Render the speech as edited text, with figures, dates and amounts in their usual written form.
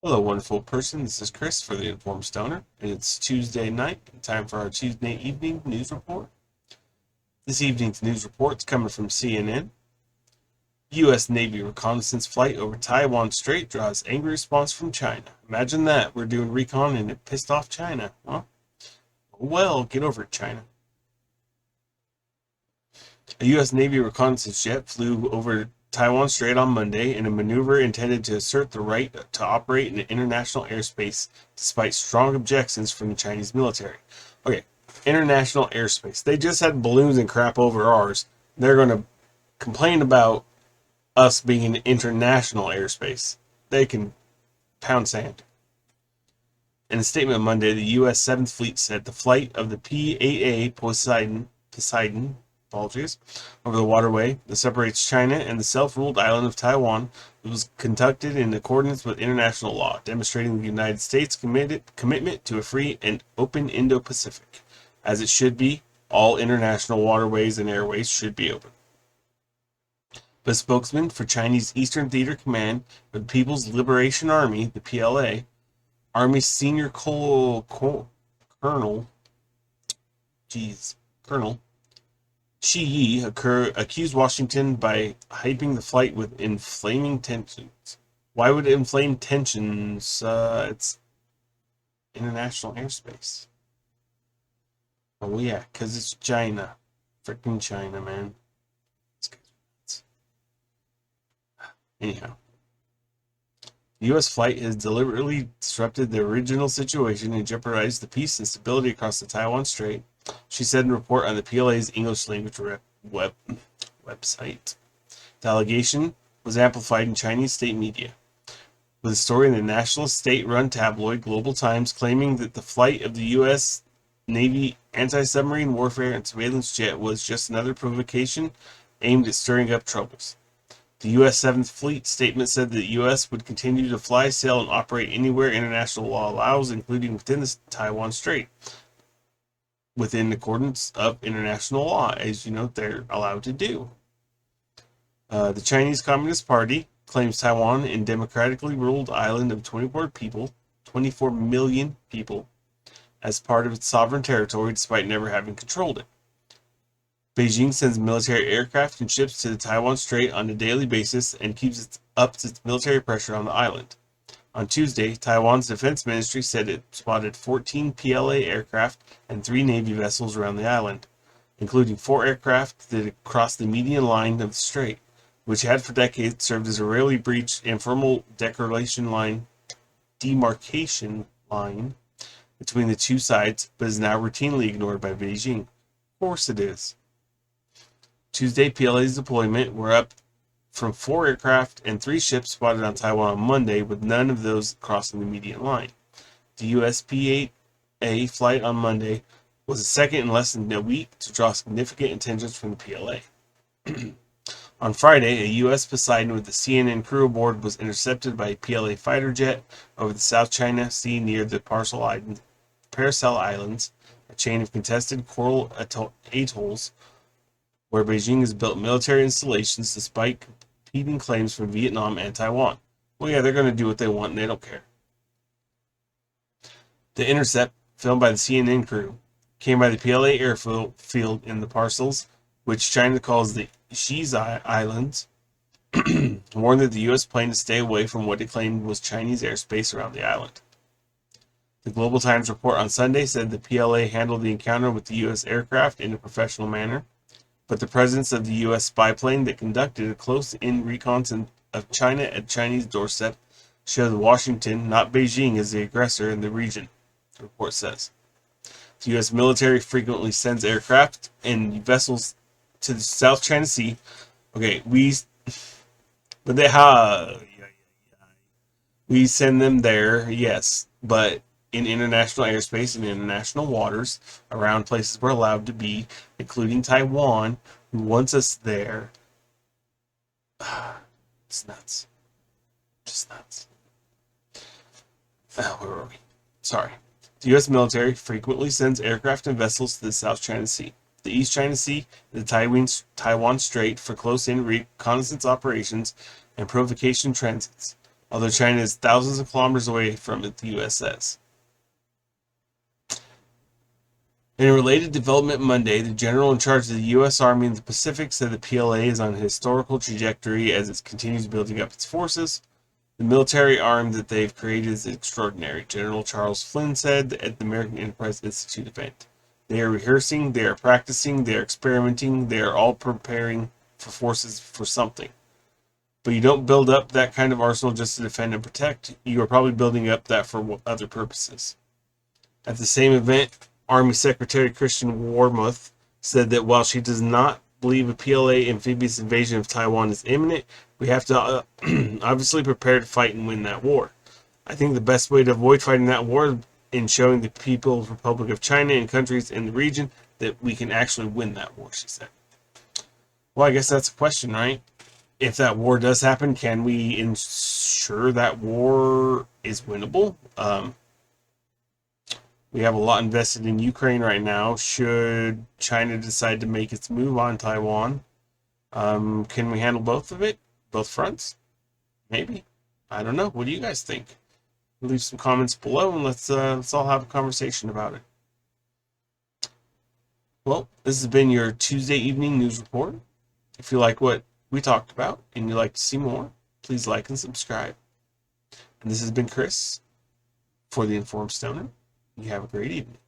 Hello, wonderful person. This is Chris for the Informed Stoner. It's Tuesday night, time for our Tuesday evening news report. This evening's news report's coming from CNN. U.S. Navy reconnaissance flight over Taiwan Strait draws angry response from China. Imagine that. We're doing recon and it pissed off China. Well, get over it, China. A U.S. Navy reconnaissance jet flew over Taiwan Strait on Monday in a maneuver intended to assert the right to operate in international airspace despite strong objections from the Chinese military. Okay, international airspace. They just had balloons and crap over ours. They're going to complain about us being in international airspace. They can pound sand. In a statement Monday, the U.S. 7th Fleet said the flight of the P-8A Poseidon apologies, over the waterway that separates China and the self-ruled island of Taiwan was conducted in accordance with international law, demonstrating the United States' commitment to a free and open Indo-Pacific. As it should be, all international waterways and airways should be open. The spokesman for Chinese Eastern Theater Command of the People's Liberation Army, the PLA, Army Senior Colonel Shi Yi accused Washington by hyping the flight with inflaming tensions. Why would it inflame tensions? It's international airspace. Oh yeah, because it's China. Freaking China, man. Anyhow. The U.S. flight has deliberately disrupted the original situation and jeopardized the peace and stability across the Taiwan Strait, she said in a report on the PLA's English language website. The allegation was amplified in Chinese state media, with a story in the nationalist state-run tabloid Global Times claiming that the flight of the U.S. Navy anti-submarine warfare and surveillance jet was just another provocation aimed at stirring up troubles. The U.S. 7th Fleet statement said that the U.S. would continue to fly, sail, and operate anywhere international law allows, including within the Taiwan Strait, within accordance of international law, as you know they're allowed to do. The Chinese Communist Party claims Taiwan, a democratically ruled island of 24 million people, as part of its sovereign territory despite never having controlled it. Beijing sends military aircraft and ships to the Taiwan Strait on a daily basis and keeps up its military pressure on the island. On Tuesday, Taiwan's defense ministry said it spotted 14 PLA aircraft and 3 Navy vessels around the island, including 4 aircraft that had crossed the median line of the strait, which had for decades served as a rarely breached informal demarcation line between the two sides, but is now routinely ignored by Beijing. Of course it is. Tuesday, PLA's deployment were up from 4 aircraft and 3 ships spotted on Taiwan on Monday, with none of those crossing the median line. The US P-8A flight on Monday was the second in less than a week to draw significant attention from the PLA. On Friday, a U.S. Poseidon with the CNN crew aboard was intercepted by a PLA fighter jet over the South China Sea near the Paracel Islands, a chain of contested coral atolls where Beijing has built military installations despite competing claims from Vietnam and Taiwan. Well, yeah, they're going to do what they want and they don't care. The intercept, filmed by the CNN crew, came by the PLA airfield in the Paracels, which China calls the Shi's Islands, warned that the U.S. plane to stay away from what it claimed was Chinese airspace around the island. The Global Times report on Sunday said the PLA handled the encounter with the U.S. aircraft in a professional manner, but the presence of the U.S. spy plane that conducted a close-in reconnaissance of China at Chinese doorstep showed Washington, not Beijing, as the aggressor in the region, the report says. The U.S. military frequently sends aircraft and vessels to the South China Sea. Okay, we send them there, yes, but in international airspace and international waters around places we're allowed to be, including Taiwan, who wants us there. It's nuts. Just nuts. Where were we? Sorry. The U.S. military frequently sends aircraft and vessels to the South China Sea, the East China Sea, and the Taiwan Strait for close-in reconnaissance operations and provocation transits. although China is thousands of kilometers away from it, the U.S. says. In a related development Monday, the general in charge of the U.S. Army in the Pacific said the PLA is on a historical trajectory as it continues building up its forces. The military arm that they've created is extraordinary, General Charles Flynn said at the American Enterprise Institute event. They are rehearsing, they are practicing, they are experimenting, they are all preparing for forces for something. But you don't build up that kind of arsenal just to defend and protect. You are probably building up that for other purposes. At the same event, Army Secretary Christian Wormuth said that while she does not believe a PLA amphibious invasion of Taiwan is imminent, we have to obviously prepare to fight and win that war. I think the best way to avoid fighting that war is in showing the People's Republic of China and countries in the region that we can actually win that war, she said. Well, I guess that's a question, right? If that war does happen, can we ensure that war is winnable? We have a lot invested in Ukraine right now. Should China decide to make its move on Taiwan, can we handle both of it? Both fronts? Maybe. I don't know. What do you guys think? Leave some comments below and let's all have a conversation about it. Well, this has been your Tuesday evening news report. If you like what we talked about and you'd like to see more, please like and subscribe. And this has been Chris for the Informed Stoner. You have a great evening.